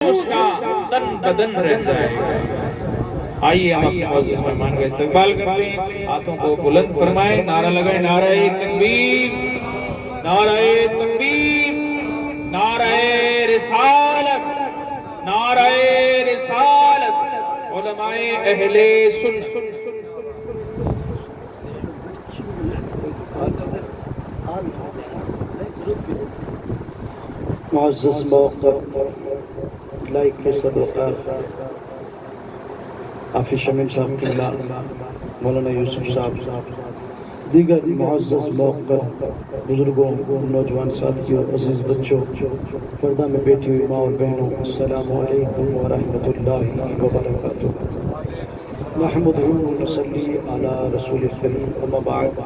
اس کا تن بدن رہ جائے گا۔ آئیے ہم اپنے معزز مہمان کا استقبال کرتے ہیں، ہاتھوں کو بلند فرمائیں، نعرہ لگائیں، نعرہ تکبیر، نعرہ تکبیر، نعرہ رسالت، نعرہ رسالت، علماء اہل سنت۔ معزز موقف لائق کے صدوقات حافظ شمیم صاحب قبلہ، مولانا یوسف صاحب، دیگر معزز موقف بزرگوں، نوجوان ساتھیوں، عزیز بچوں، پردہ میں بیٹھی ہوئی ماں اور بہنوں، السلام علیکم ورحمۃ اللہ وبرکاتہ۔ نحمدہ ونصلی علی رسول الکریم، اما بعد،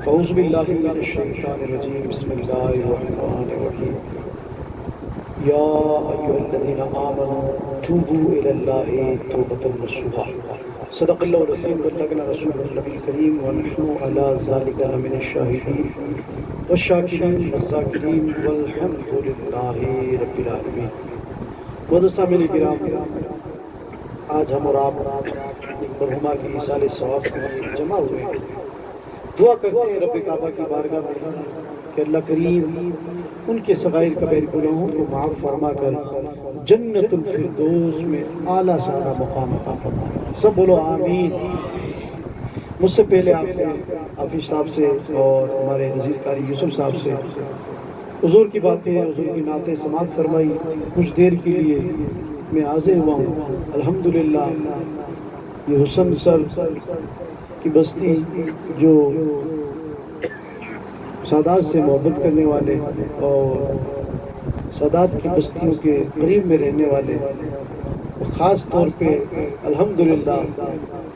فاعوذ باللہ من الشیطان الرجیم، بسم اللہ الرحمن الرحیم۔ یا ایھا الذین آمنوا توبوا الی اللہ توبۃ نصوحا۔ صدق اللہ العظیم وبلغنا رسول النبی الکریم ونحن علی ذلک لمن الشاہدین والشاکرین والذاکرین والحمد للہ رب العالمین۔ معزز سامعین کرام، آج ہم اور آپ مرحومہ کی ایصال ثواب کے لیے جمع ہوئے ہیں۔ دعا کرتے ہیں رب کعبہ کی بارگاہ میں کہ اللہ کریم ان کے صغائر کبیر گناہوں کو معاف فرما کر جنت الفردوس میں اعلیٰ سے اعلیٰ مقام عطا فرمائے۔ سب بولو آمین۔ مجھ سے پہلے آپ نے حافظ صاحب سے اور ہمارے عزیز قاری یوسف صاحب سے حضور کی باتیں، حضور کی نعتیں سماعت فرمائی۔ کچھ دیر کے لیے میں حاضر ہوا ہوں۔ الحمدللہ یہ حسن سر کی بستی جو سادات سے محبت کرنے والے اور سادات کی بستیوں کے قریب میں رہنے والے، خاص طور پہ الحمدللہ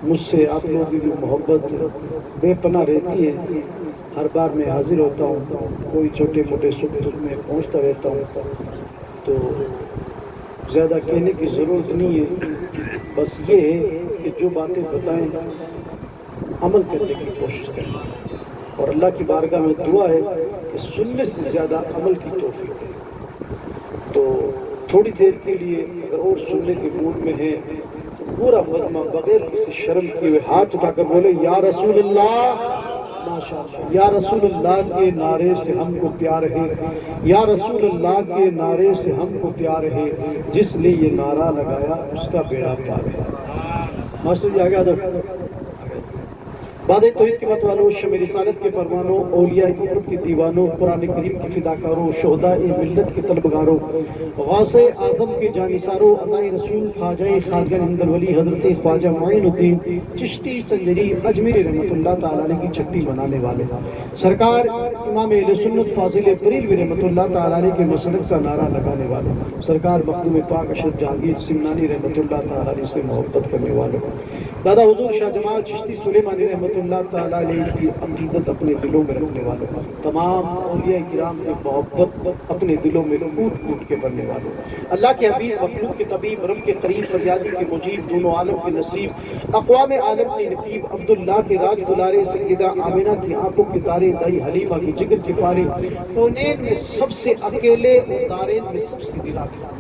مجھ سے آپ لوگوں کی محبت بے پناہ رہتی ہے۔ ہر بار میں حاضر ہوتا ہوں، کوئی چھوٹے موٹے سکھ دکھ میں پہنچتا رہتا ہوں، تو زیادہ کہنے کی ضرورت نہیں ہے، بس یہ ہے کہ جو باتیں بتائیں عمل کرنے کی کوشش کریں، اور اللہ کی بارگاہ میں دعا ہے کہ سننے سے زیادہ عمل کی توفیق ہے۔ تو تھوڑی دیر کے لیے اگر اور سننے کے موڈ میں ہیں تو پورا مجمع بغیر کسی شرم کے ہوئے ہاتھ اٹھا کر بولے یا رسول اللہ، ماشاءاللہ، یا رسول اللہ کے نعرے سے ہم کو پیار ہے، یا رسول اللہ کے نعرے سے ہم کو پیار ہے، جس نے یہ نعرہ لگایا اس کا بیڑا پار ہے۔ ماسٹر جی آگے آ جاؤ۔ باد توحید کے مت والوں، شمع رسالت کے پروانوں، اولیاء قرب کے دیوانوں، قرآن کریم کی فداکاروں، شہداء ملت کے طلبگاروں، غوث اعظم کے جانثاروں، عطائے رسول خواجہ خواجہ ہند ولی حضرت خواجہ معین الدین چشتی سنجری اجمیری رحمۃ اللہ تعالیٰ علیہ کی چھٹی منانے والے سرکار امام اہل سنت فاضل بریلوی رحمۃ اللہ تعالیٰ علیہ کے مسلک کا نعرہ لگانے والے سرکار مخدوم پاک اشرف جہانگیر سمنانی رحمۃ اللہ تعالیٰ علیہ سے محبت کرنے والوں دادا حضور شاہ جمال چشتی سلیمانی رحمۃ اللہ تعالیٰ علیہ کی عقیدت اپنے دلوں میں رکھنے والوں، تمام اولیاء کرام کی محبت اپنے دلوں میں کوٹ کوٹ کے بھرنے والوں، اللہ کے حبیب، مخلوق کے طبیب، رب کے قریب، فریادی کے مجیب، دونوں عالم کے نصیب، اقوام عالم کے نقیب، عبداللہ کے راج دلارے، سیدہ آمنہ کی آنکھوں کے تارے، دائی حلیمہ کی جگر کے پارے، کونین میں سب سے اکیلے اور دارین میں سب سے دلا کے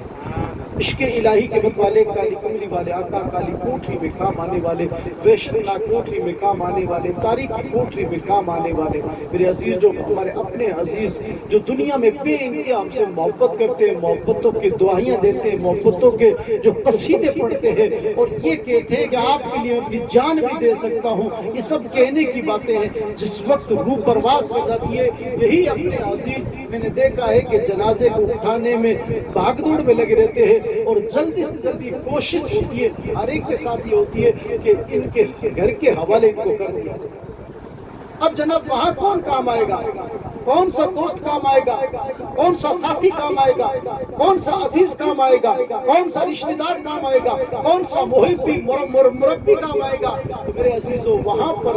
عشق الہی کے مت والے، کالی کملی والے آقا، کالی کوٹری میں کام آنے والے، ویشنلا کوٹری میں کام آنے والے، تاریخی کوٹری میں کام آنے والے میرے عزیز، جو ہمارے اپنے عزیز جو دنیا میں بے انتہا ہم سے محبت کرتے ہیں، محبتوں کے دعائیاں دیتے ہیں، محبتوں کے جو قصیدے پڑھتے ہیں اور یہ کہتے ہیں کہ آپ کے لیے اپنی جان بھی دے سکتا ہوں، یہ سب کہنے کی باتیں ہیں۔ جس وقت روح پرواز کر جاتی ہے، یہی اپنے عزیز میں نے دیکھا ہے کہ جنازے کو اٹھانے میں بھاگ دوڑ میں لگے رہتے ہیں اور جلدی سے جلدی کوشش ہوتی ہے، ہر ایک کے ساتھ یہ ہوتی ہے کہ ان کے گھر کے حوالے ان کو کر دیا جائے۔ اب جناب وہاں کون کام آئے گا؟ کون سا دوست کام آئے گا؟ کون سا ساتھی کام آئے گا؟ کون سا عزیز کام آئے گا؟ کون سا رشتہ دار کام آئے گا؟ کون سا محبی مربی کام آئے گا؟ تو میرے عزیزوں، وہاں پر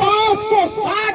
560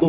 2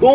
2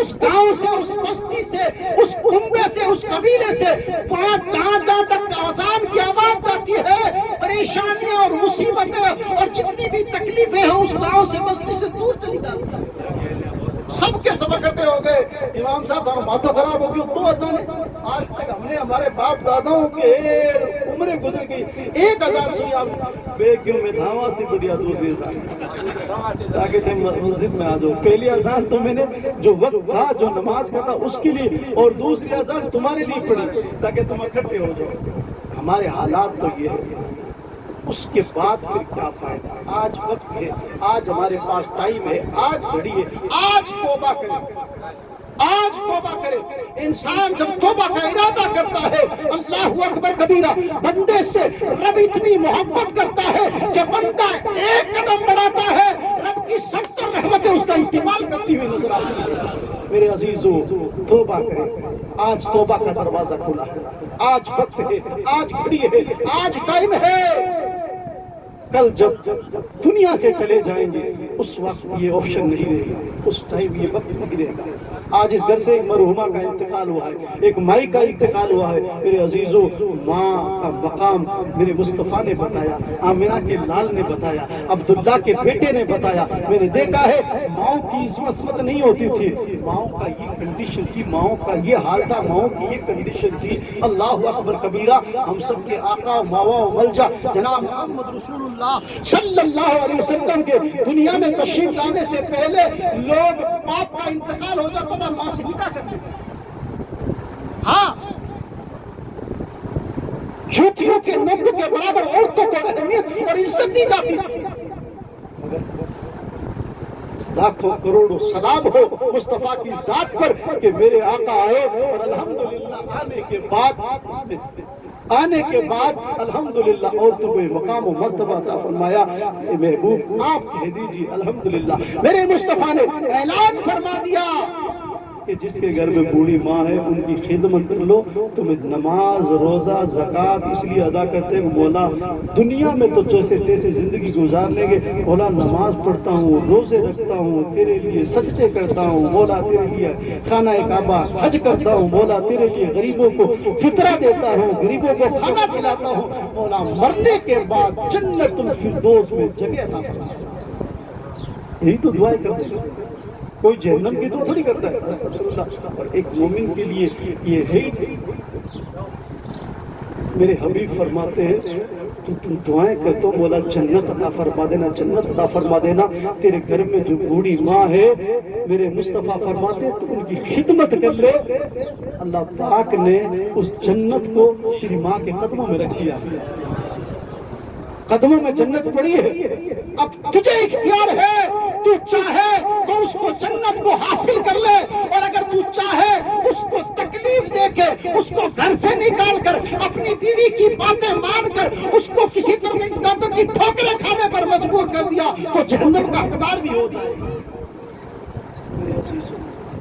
اس گاؤں سے، اس بستی سے، اس کنبے سے، اس قبیلے سے، وہاں جہاں جہاں تک اذان کی آواز جاتی ہے، پریشانیاں اور مصیبتیں اور جتنی بھی تکلیفیں ہیں اس گاؤں سے، بستی سے دور چلی جاتی ہیں۔ سب کے سب اکٹھے ہو گئے، امام صاحب تھا باتوں خراب ہو گئی، دو اذانیں آج تک ہم نے ہمارے باپ داداؤں کے عمریں گزر گئی، ایک اذان سنی آپ بے کیوں میں تھا واسطے بڑھیا دوسری اذان تاکہ تم مسجد میں آ جاؤ۔ پہلی اذان تو میں نے جو وقت تھا جو نماز کا تھا اس کے لیے، اور دوسری اذان تمہارے لیے پڑھی تاکہ تم اکٹھے ہو جاؤ۔ ہمارے حالات تو یہ ہے، اس کے بعد پھر کیا فائدہ؟ آج وقت ہے، آج ہمارے پاس ٹائم ہے، آج گھڑی ہے، آج توبہ کریں، آج توبہ کرے۔ انسان جب توبہ کا ارادہ کرتا ہے، اللہ اکبر کبیرہ، بندے سے رب اتنی محبت کرتا ہے کہ بندہ ایک قدم بڑھاتا ہے، رب کی 70 رحمتیں اس کا استعمال کرتی ہوئی نظر آتی ہیں۔ میرے عزیزو، توبہ کریں، آج توبہ کا دروازہ کھلا ہے، آج وقت ہے، آج گھڑی ہے، آج ٹائم ہے۔ کل جب دنیا سے چلے جائیں گے اس وقت یہ آپشن نہیں رہے گا، اس ٹائم یہ وقت نہیں رہے گا۔ آج اس گھر سے ایک مرحومہ کا انتقال ہوا ہے، ایک مائی کا انتقال ہوا ہے۔ میرے عزیزو، ماں کا مقام میرے مصطفیٰ نے بتایا، آمنہ کے لال نے بتایا، عبداللہ کے بیٹے نے بتایا۔ میں نے دیکھا ہے ماؤں کی اس عصمت نہیں ہوتی تھی، ماؤں کا یہ کنڈیشن تھی، ماؤں کا یہ حال تھا، ماؤں کی یہ کنڈیشن تھی۔ اللہ اکبر کبیرہ، ہم سب کے آقا و ماوا و ملجا جناب محمد رسول اللہ صلی اللہ علیہ وسلم کے دنیا میں تشریف لانے سے پہلے لوگ باپ کا انتقال ہو جاتا تھا، ماں سے نکاح کرتے تھے۔ ہاں، جوتیوں کے نوک کے برابر عورتوں کو اہمیت اور عزت دی جاتی تھی۔ لاکھوں کروڑوں سلام ہو مصطفیٰ کی ذات پر کہ میرے آقا آئے، اور الحمدللہ آنے کے بعد الحمدللہ عورتوں کو مقام و مرتبہ عطا فرمایا۔ محبوب آپ کہہ دیجیے الحمدللہ۔ میرے مصطفیٰ نے اعلان فرما دیا کہ جس کے گھر میں بوڑھی ماں ہے ان کی خدمت کر لو۔ تم نماز، روزہ، زکوٰۃ اس لیے ادا کرتے ہیں مولا دنیا میں تو جیسے تیسے زندگی گزار لیں گے، مولا نماز پڑھتا ہوں، روزے رکھتا ہوں، تیرے لیے سجدے کرتا ہوں، مولا تیرے لیے خانہ کعبہ حج کرتا ہوں، مولا تیرے لیے غریبوں کو فطرہ دیتا ہوں، غریبوں کو کھانا کھلاتا ہوں، مولا مرنے کے بعد جنت الفردوس میں جگہ عطا فرما۔ یہی تو دعائیں کرتے ہیں، کوئی جہنم کی تو تھوڑی کرتا ہے، استغفراللہ۔ اور ایک مومن کے لیے یہ ہے ہی۔ میرے حبیب فرماتے ہیں کہ تم دعائیں کرتے ہو مولا جنت عطا فرما دینا، جنت عطا فرما دینا۔ تیرے گھر میں جو بوڑھی ماں ہے، میرے مصطفیٰ فرماتے ہیں تو ان کی خدمت کر لے، اللہ پاک نے اس جنت کو تیری ماں کے قدموں میں رکھ دیا، قدموں میں جنت پڑی ہے۔ اب تجھے اختیار ہے، تو چاہے تو اس کو جنت کو حاصل کر لے، اور اگر تو چاہے اس کو تکلیف دے کے، اس کو گھر سے نکال کر، اپنی بیوی کی باتیں مان کر اس کو کسی طرح کی ٹھوکریں کھانے پر مجبور کر دیا تو جہنم کا حقدار بھی ہو جائے۔ میرے عزیزو،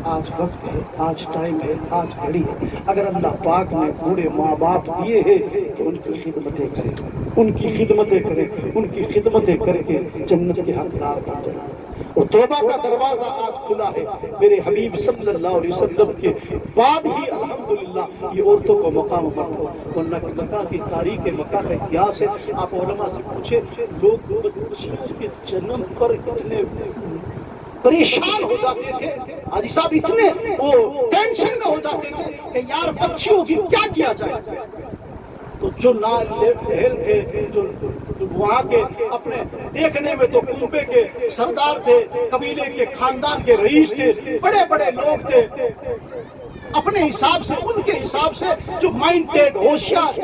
آج وقت ہے، آج ٹائم ہے، آج گھڑی ہے۔ اگر اللہ پاک نے بوڑھے ماں باپ دیے ہیں تو ان کی خدمتیں کریں، ان کی خدمتیں کریں، ان کی خدمتیں کر کے جنت کے حقدار بن جائیں۔ اور توبہ کا دروازہ آج کھلا ہے۔ میرے حبیب صلی اللہ علیہ وسلم کے بعد ہی الحمدللہ یہ عورتوں کو مقام مرتبہ، ورنہ مکہ کی تاریخ، مکہ کا اتہاس ہے۔ آپ علماء سے پوچھیں، لوگ بچیوں کے جنم پر اتنے پریشان ہو جاتے تھے، حاجی صاحب اتنے وہ ٹینشن میں ہو جاتے تھے کہ یار بچیوں کی کیا کیا جائے۔ تو جو نااہل تھے، جو وہاں کے اپنے دیکھنے میں تو کنبے کے سردار تھے، قبیلے کے خاندان کے رئیس تھے، بڑے بڑے لوگ تھے، اپنے حساب سے، ان کے حساب سے جو مائنڈیڈ ہوشیار،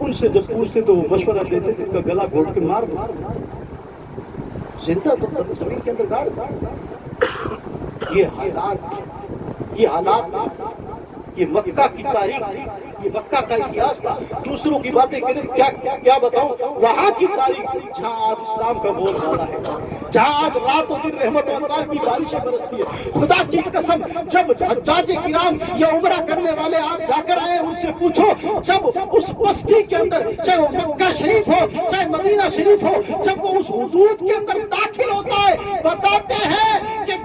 ان سے جب پوچھتے تو وہ مشورہ دیتے تھے کہ گلا گھونٹ کے مار دو، زندہ تو زمین کے اندر گاڑ دو۔ یہ حالات تھے، یہ مکہ کی تاریخ تھی، یہ مکہ کا اتہاس تھا۔ دوسروں کی باتیں کریں، کیا بتاؤں، وہاں کی تاریخ جہاں آج اسلام کا بول بالا ہے، جہاں آج رات و دن رحمت و انوار کی بارشیں برستی ہے۔ خدا کی قسم، جب حجاج کرام یا عمرہ کرنے والے آپ جا کر آئے، ان سے پوچھو، جب اس بستی کے اندر، چاہے وہ مکہ شریف ہو چاہے مدینہ شریف ہو، جب وہ اس حدود کے اندر داخل ہوتا ہے، بتاتے ہیں کہ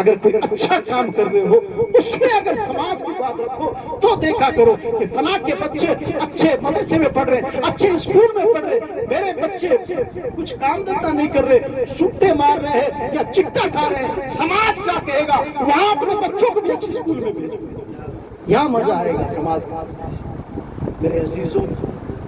اگر کوئی اچھا کام کر رہے ہو اس میں اگر سماج کی بات رکھو تو دیکھا کرو کہ فلاں کے بچے اچھے مدرسے میں پڑھ رہے، اچھے اسکول میں پڑھ رہے، میرے بچے کچھ کام دھندا نہیں کر رہے، سٹے مار رہے ہیں یا چٹا کھا رہے ہیں، سماج کیا کہے گا؟ وہاں اپنے بچوں کو بھی اچھی اسکول میں بھیجو، یہاں مزہ آئے گا سماج کا۔ میرے عزیزوں،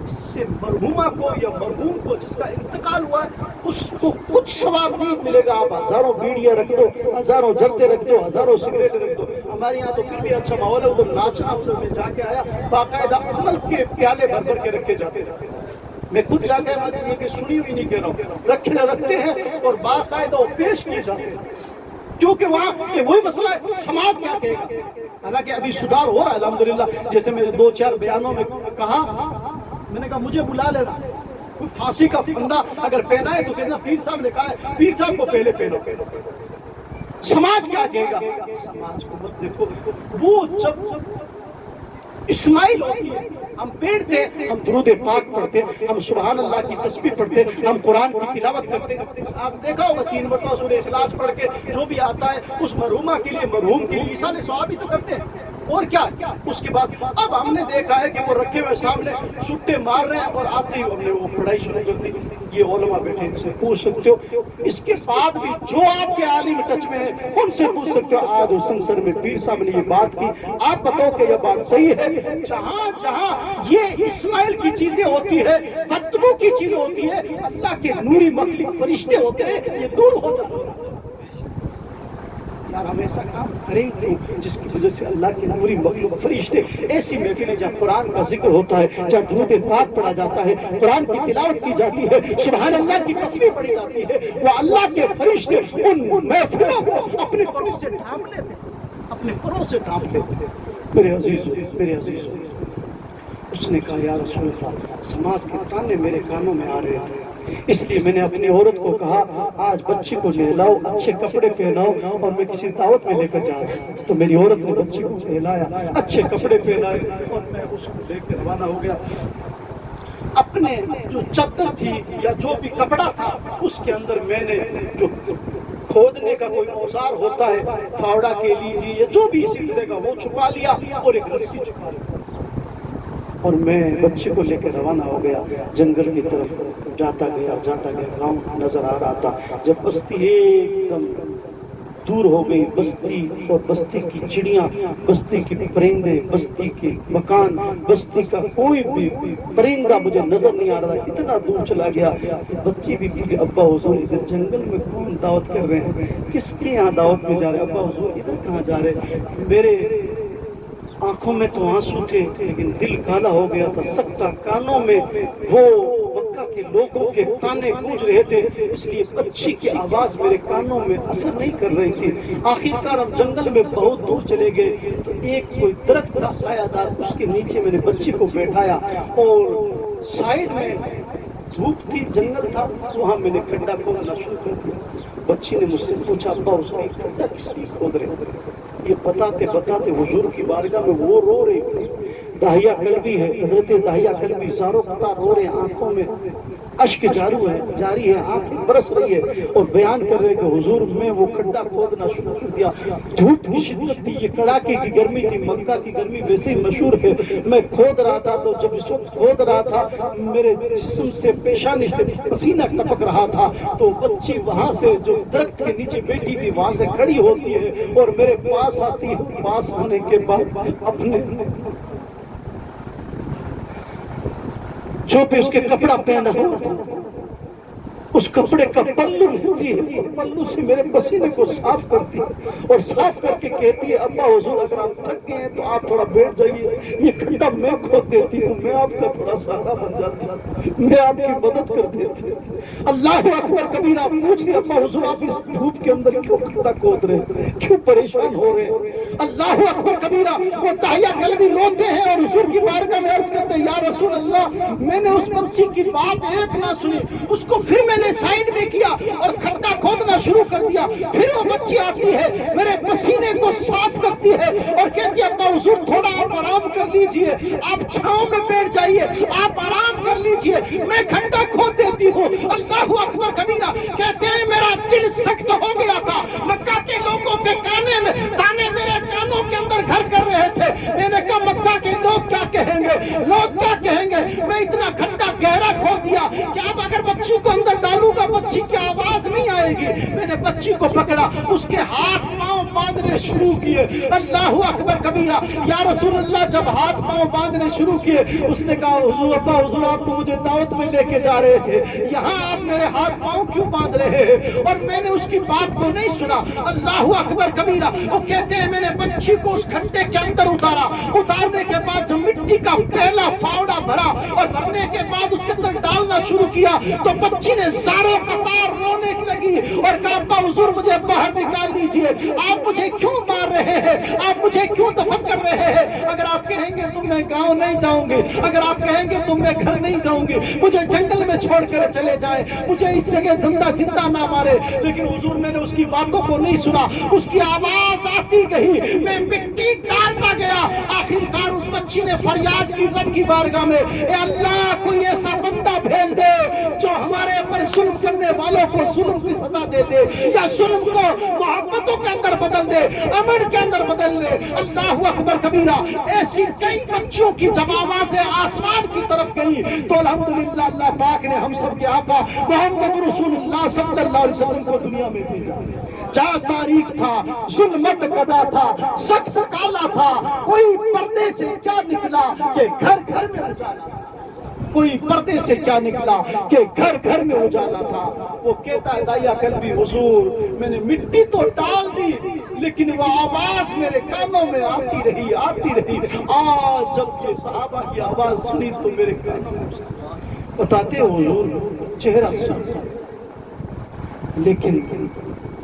اس سے مرحومہ کو یا مرحوم کو جس کا انتقال ہوا ہے اس کو کچھ ثواب نہیں ملے گا۔ آپ ہزاروں بیڑیاں رکھ دو، ہزاروں جردے رکھ دو، ہزاروں سگریٹ رکھ دو، ہمارے یہاں تو پھر بھی اچھا ماحول ہے، ادھر ناچنا، ادھر میں جا کے آیا باقاعدہ عمل کے پیالے بھر بھر کے رکھے جاتے ہیں۔ میں خود جا کے یہ کہ سنی ہوئی نہیں کہہ رہا ہوں، رکھتے ہیں اور باقاعدہ پیش کیے جاتے ہیں، کیونکہ وہاں یہ وہی مسئلہ ہے، سماج کیا کہے گا؟ حالانکہ ابھی سدھار ہو رہا ہے الحمدللہ، جیسے میں نے 2-4 بیانوں میں کہا، میں نے کہا مجھے بلا لینا، کوئی پھانسی کا پھندا اگر پہنا ہے تو کہنا پیر صاحب نے کہا ہے، پیر صاحب کو پہلے پہنو۔ سماج کیا کہے گا؟ سماج کو مت دیکھو، وہ جب اسماعیل ہوتی ہے، ہم بیٹھتے، ہم درود پاک پڑھتے، ہم سبحان اللہ کی تسبیح پڑھتے، ہم قرآن کی تلاوت کرتے۔ آپ دیکھا ہوگا 3 مرتبہ سورہ اخلاص پڑھ کے جو بھی آتا ہے اس مرحومہ کے لیے، مرحوم کے لیے ایصال ثواب ہی تو کرتے ہیں، اور کیا؟ اس کے بعد اب ہم نے دیکھا ہے کہ وہ رکھے ہوئے سامنے سٹے مار رہے ہیں، اور آتے ہی ہم نے وہ پڑھائی شروع کر دی۔ یہ علماء بیٹھے، ان سے پوچھ سکتے ہو، اس کے بعد بھی جو آپ کے عالم ٹچ میں ہیں ان سے پوچھ سکتے ہو، آج اس سنسر میں پیر صاحب نے یہ بات کی، آپ بتاؤ کہ یہ بات صحیح ہے؟ جہاں جہاں یہ اسماعیل کی چیزیں ہوتی ہے، بدبو کی چیز ہوتی ہے، اللہ کے نوری مخلوق فرشتے ہوتے ہیں، یہ دور ہو جاتے ہیں۔ یار ہم ایسا کام کریں گے جس کی وجہ سے اللہ کے نوری مخلوق فرشتے، ایسی محفلیں جہاں قرآن کا ذکر ہوتا ہے، جہاں درود پاک پڑھا جاتا ہے، قرآن کی تلاوت کی جاتی ہے، سبحان اللہ کی تسبیح پڑھی جاتی ہے، وہ اللہ کے فرشتے ان محفلوں کو اپنے پروں سے ڈھانپ لیتے ہیں، اپنے پروں سے ڈھانپ لیتے ہیں۔ میرے عزیزوں، میرے عزیزوں، اس نے کہا یا رسول اللہ، سماج کے تانے میرے کانوں میں آ رہے تھے، اس لیے میں نے اپنی عورت کو کہا آج بچی کو نہلاؤ، اچھے کپڑے پہناؤ، اور میں کسی دعوت میں لے کر جا رہا ہوں۔ تو میری عورت نے بچی کو نہلایا، اچھے کپڑے پہنائے، اور میں اس کو لے کے روانہ ہو گیا۔ اپنے جو چادر تھی یا جو بھی کپڑا تھا اس کے اندر میں نے جو کھودنے کا کوئی اوزار ہوتا ہے، پھاوڑا کے لیجیے یا جو بھی اسی طرح کا، وہ چھپا لیا اور ایک رسی چھپا لی، اور میں بچے کو لے کے روانہ ہو گیا۔ جنگل کی طرف جاتا گیا، گاؤں نظر آ رہا تھا۔ جب بستی ایک دم دور ہو گئی، بستی اور بستی کی چڑیاں، بستی کے پرندے، بستی کے مکان، بستی کا کوئی بھی پرندہ مجھے نظر نہیں آ رہا تھا، اتنا دور چلا گیا۔ بچی بھی پوچھی ابا حضور ادھر جنگل میں کون دعوت کر رہے ہیں، کس کے یہاں دعوت میں جا رہے ہیں؟ ابا حضور ادھر کہاں جا رہے ہیں؟ میرے آنکھوں میں تو آنسو تھے لیکن دل کالا ہو گیا تھا، سکتا کانوں میں وہ مکہ کے لوگوں کے تانے گونج رہے تھے، اس لیے بچی کی آواز میرے کانوں میں اثر نہیں کر رہی تھی۔ آخرکار ہم جنگل میں بہت دور چلے گئے تو ایک کوئی درخت تھا سایہ دار، اس کے نیچے میں نے بچی کو بیٹھایا، اور سائیڈ میں دھوپ تھی، جنگل تھا، وہاں میں نے کھڈا کھودنا شروع کر دیا۔ بچی نے مجھ سے پوچھا ابا اس میں کھڈا کس لیے کھود رہے؟ یہ بتاتے بتاتے حضور کی بارگاہ میں وہ رو رہے تھے۔ داہیہ قلبی ہے، حضرت داہیہ قلبی زاروں قطار رو رہے ہیں، آنکھوں میں اشک جاری ہے، آنکھیں برس رہی ہے، اور بیان کر رہے کہ حضور میں وہ کھڈا کھودنا شروع کر دیا۔ دھوپ کی شدت تھی، یہ کڑاکے کی گرمی تھی، مکہ کی گرمی ویسے ہی مشہور ہے۔ میں کھود رہا تھا تو جب اس وقت کھود رہا تھا میرے جسم سے، پیشانی سے پسینہ ٹپک رہا تھا، تو بچی وہاں سے جو درخت کے نیچے بیٹھی تھی وہاں سے کھڑی ہوتی ہے اور میرے پاس آتی ہے۔ پاس آنے کے بعد اپنے جو بھی اس کے کپڑا پہنا ہوا تھا اس کپڑے کا پلو لیتی ہے، پلو سے میرے پسینے کو صاف کرتی ہے اور صاف کر کے کہتی ہے ابا حضور اگر آپ تھک گئے ہیں تو آپ تھوڑا بیٹھ جائیے، یہ کھڈا میں کھود دیتی ہوں، میں آپ کا تھوڑا سہارا بن جاتی ہوں، میں آپ کی مدد کر دیتی ہوں۔ اللہ اکبر کبیرہ پوچھ لیا ابا حضور آپ اس دھوپ کے اندر کیوں کھڈا کھود رہے ہیں، کیوں پریشان ہو رہے ہیں؟ اللہ اکبر کبیرہ وہ داہیہ قلبی روتے ہیں اور حضور کی بارگاہ میں عرض کرتے ہیں یا رسول اللہ میں نے اس بچی کی بات ایک نہ سنی، اس کو پھر میں نے سائیڈ میں کیا اور کھڈا کھودنا شروع کر دیا، پھر وہ بچی آتی ہے میرے پسینے کو صاف کرتی ہے اور کہتی ہے ابا حضور تھوڑا آپ آرام کر لیجئے، آپ چھاؤں میں بیٹھ جائیے، آپ آرام کر لیجئے، میں کھڈا کھود دیتی ہوں۔ اللہ اکبر کبیرہ کہتے ہیں میرا دل سخت ہو گیا تھا، مکہ کے لوگوں کے کر رہے تھے. میں نے کہا مکہ کے لوگ کیا کہیں گے, لوگ کیا کہیں گے. میں اتنا کھڈا گہرا کھو دیا کہ اب اگر بچی کو اندر ڈالوں گا بچی کی آواز نہیں آئے گی. میں نے بچی کو پکڑا, اس کے ہاتھ پاؤں باندھنے شروع کیے. اللہ اکبر کبیرہ. یا رسول اللہ, جب ہاتھ پاؤں باندھنے شروع کیے اس نے کہا حضور ابا حضور آپ تو مجھے دعوت میں لے کے جا رہے تھے, یہاں آپ میرے ہاتھ پاؤں کیوں باندھ رہے ہیں؟ اور میں نے اس کی بات کو نہیں سنا. اللہ اکبر کبیرہ. وہ کہتے ہیں میں نے بچی کو اس کھڈے کے اندر اتارا. اتارنے کے بعد جب مٹی کا پہلا فاوڑا بھرا اور بھرنے کے بعد اس کے اندر ڈالنا شروع کیا تو بچی نے زاروں قطار رونے لگی اور کہا ابا حضور مجھے باہر نکال دیجئے, آپ مجھے کیوں مار رہے ہیں, آپ مجھے کیوں دفن کر رہے ہیں؟ اگر آپ کہیں گے تو میں گاؤں نہیں جاؤں گی, اگر آپ کہیں گے تو میں گھر نہیں جاؤں گی, مجھے جنگل میں چھوڑ کر چلے جائیں, مجھے اس جگہ زندہ نہ مارے. لیکن حضور میں نے اس کی باتوں کو نہیں سنا. اس کی آواز آتی گئی, میں مٹی ڈالتا گیا. آخر کار اس بچی نے فریاد کی رب کی بارگاہ میں, اے اللہ کوئی ایسا بندہ بھیج دے جو ہمارے پر ظلم کرنے والوں کو ظلم کی سزا دے دے, یا ظلم کو محبتوں کے اندر بدل دے, امن کے اندر بدل دے. اللہ اکبر کبیرہ. ایسی کئی بچیوں کی جب آوازیں آسمان کی طرف گئی تو الحمدللہ اللہ پاک نے ہم سب کے آقا محمد رسول اللہ صلی اللہ علیہ وسلم کو دنیا میں بھیجا. جہاں تاریخ تھا, ظلمت قضا تھا, سخت کالا تھا, کوئی پردے سے کیا نکلا کہ گھر گھر میں اجالا تھا, کوئی پردے سے کیا نکلا کہ گھر گھر میں اجالا تھا. وہ کہتا ہے دایا قلبی حضور میں نے مٹی تو ڈال دی لیکن وہ آواز میرے کانوں میں آتی رہی. آج جب یہ صحابہ کی آواز سنی تو میرے کانوں میں بتاتے حضور چہرہ سن, لیکن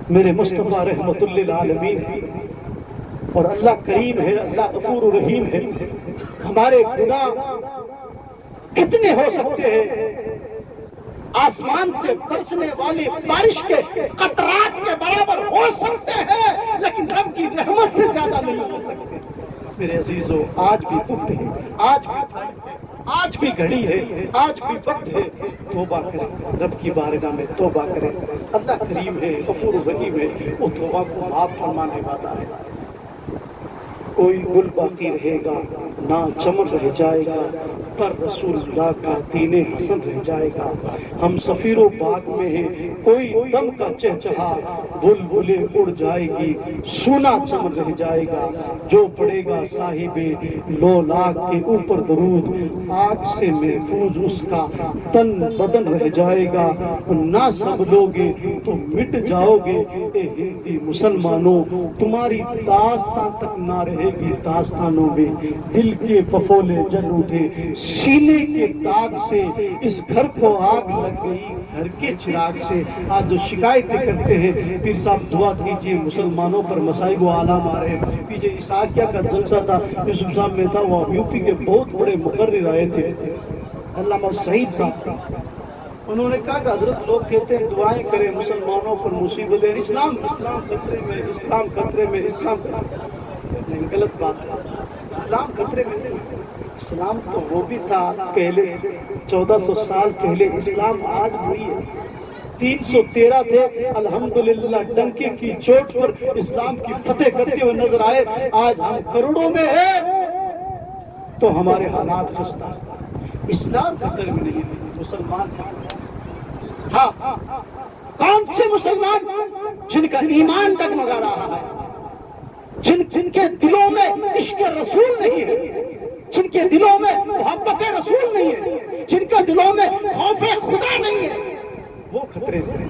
میرے مصطفیٰ رحمت للعالمین ہے اور اللہ کریم ہے, اللہ غفور رحیم ہے. ہمارے گناہ کتنے ہو سکتے ہیں, آسمان سے برسنے والی بارش کے قطرات کے برابر ہو سکتے ہیں, لیکن رب کی رحمت سے زیادہ نہیں ہو سکتے. میرے عزیزو آج بھی وقت ہے, آج بھی ٹائم ہے, آج بھی گھڑی ہے, آج بھی وقت ہے. توبہ کریں, رب کی بارگاہ میں توبہ کریں. اللہ کریم ہے, غفور رحیم ہے, وہ توبہ کو معاف فرمانے والا ہے. کوئی گل باقی رہے گا نہ چمن رہ جائے گا, پر رسول اللہ کا دین حسن رہ جائے گا. ہم سفیر و باغ میں ہیں, کوئی دم کا چہچہا بلبلیں اڑ جائے گی, سونا چمن رہ جائے گا. جو پڑے گا صاحب لولاک کے اوپر درود, آگ سے محفوظ اس کا تن بدن رہ جائے گا. نہ سنبھلو گے تو مٹ جاؤ گے اے ہندی مسلمانوں, تمہاری داستان تک نہ رہے گی داستانوں میں. دل کے ففولے جل اٹھے سینے کے داغ سے, اس گھر کو آگ لگ گئی گھر کے چراغ سے. آج جو شکایتیں کرتے ہیں پیر صاحب دعا کیجئے مسلمانوں پر مصائب و آلام آ رہے ہیں. پیچھے عیساقیہ کا جلسہ تھا, یوسف صاحب میں تھا, وہ یوپی کے بہت بڑے مقرر آئے تھے, علامہ سعید صاحب. انہوں نے کہا کہ حضرت لوگ کہتے ہیں دعائیں کریں مسلمانوں پر مصیبتیں, اسلام خطرے میں, اسلام خطرے میں, اسلام خطرے میں. نہیں, غلط بات ہے. اسلام خطرے میں نہیں. اسلام تو وہ بھی تھا پہلے 1400 سال پہلے, اسلام آج بھی ہے. 313 تھے, الحمدللہ ڈنکے کی چوٹ پر اسلام کی فتح کرتے ہوئے نظر آئے. آج ہم کروڑوں میں ہیں تو ہمارے حالات خستہ. اسلام خطرے میں نہیں, مسلمان کا. ہاں, کون سے مسلمان جن کا ایمان ڈگمگا رہا ہے, جن کے دلوں میں عشق رسول نہیں ہے, جن کے دلوں میں محبت رسول نہیں ہے, جن کے دلوں میں خوف خدا نہیں ہے, وہ خطرے میں.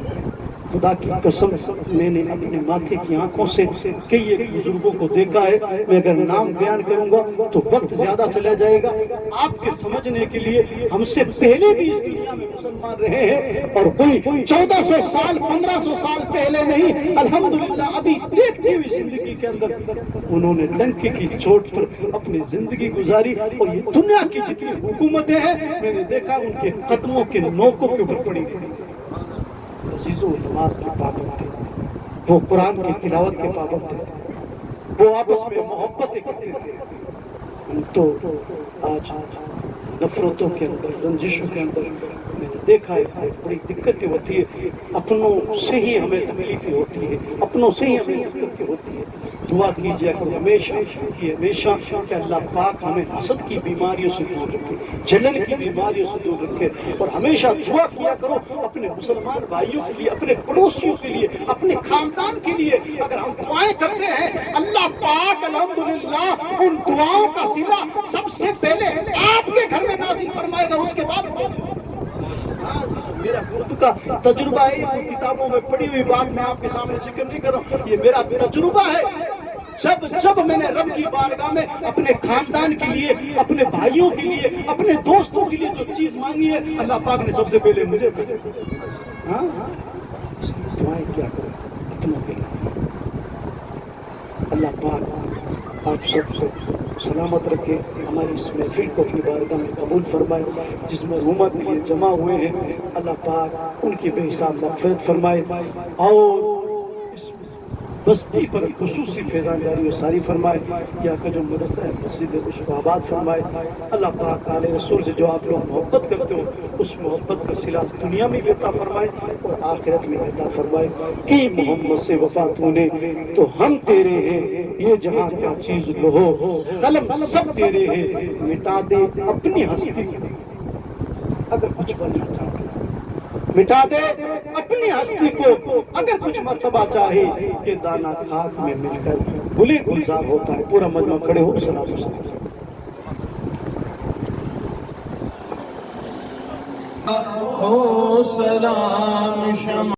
خدا کی قسم میں نے اپنے ماتھے کی آنکھوں سے کئی ایک بزرگوں کو دیکھا ہے. میں اگر نام بیان کروں گا تو وقت زیادہ چلا جائے گا. آپ کے سمجھنے کے لیے ہم سے پہلے بھی اس دنیا میں مسلمان رہے ہیں, اور کوئی 1400 سال 1500 سال پہلے نہیں, الحمدللہ ابھی دیکھتی ہوئی زندگی کے اندر انہوں نے ڈنکے کی چوٹ پر اپنی زندگی گزاری. اور یہ دنیا کی جتنی حکومتیں ہیں میں نے دیکھا ان کے قدموں کے نوکوں کے اوپر پڑی تھی. عزیزوں نماز کے پابند تھے, وہ قرآن کی تلاوت کے پابند تھے, وہ آپس میں محبتیں کرتے تھے. ہم تو آج نفرتوں کے اندر, رنجشوں کے اندر میں نے دیکھا ہے بڑی دقتیں ہوتی ہے. اپنوں سے ہی ہمیں تکلیفیں ہوتی ہے, اپنوں سے ہی ہمیں دقتیں ہوتی ہے. دعا کیجیے کرو ہمیشہ کہ ہمیشہ کہ اللہ پاک ہمیں حسد کی بیماریوں سے دور رکھے، جلن کی بیماریوں سے دور رکھے، اور ہمیشہ دعا کیا کرو اپنے مسلمان بھائیوں کے لیے، اپنے پڑوسیوں کے لیے، اپنے خاندان کے لیے۔ اگر ہم دعائیں کرتے ہیں اللہ پاک الحمدللہ ان دعاؤں کا صلہ سب سے پہلے آپ کے گھر میں نازل فرمائے گا، اس کے بعد میرا خود کا تجربہ ہے، یہ کتابوں میں پڑھی ہوئی بات میں آپ کے سامنے ذکر نہیں کر رہا ہوں، یہ میرا تجربہ ہے۔ جب میں نے رب کی بارگاہ میں اپنے خاندان کے لیے، اپنے بھائیوں کے لیے، اپنے دوستوں کے لیے جو چیز مانگی ہے، اللہ پاک نے سب سے پہلے مجھے دعائیں کیا کرو اپنوں کے لیے۔ اللہ پاک آپ سب کو سلامت رکھے، ہماری اس محفل کو اپنی بارگاہ میں قبول فرمائے، جس میں رومت کے لیے جمع ہوئے ہیں اللہ پاک ان کی بے حساب مغفرت فرمائے، اور اس بستی پر خصوصی فیضان جاری و ساری فرمائے، یا کا جو مدرسہ ہے مسجد ہے اس کو آباد فرمائے۔ اللہ پاک آل رسول سے جو آپ لوگ محبت کرتے ہو اس محبت کا صلہ دنیا میں بھی عطا فرمائے اور آخرت میں عطا فرمائے۔ کہ محمد سے وفا تو نے تو ہم تیرے ہیں، یہ جہاں کیا چیز لو قلم سب تیرے ہیں، مٹا دے اپنی ہستی اگر کچھ بننا چاہتے، مٹا دے اپنی ہستی کو اگر کچھ مرتبہ چاہے، کہ دانا خاک میں مل کر گلے گلزار ہوتا ہے۔ پورا مجمع کھڑے ہو، صلاۃ و سلام۔ او سلام شمع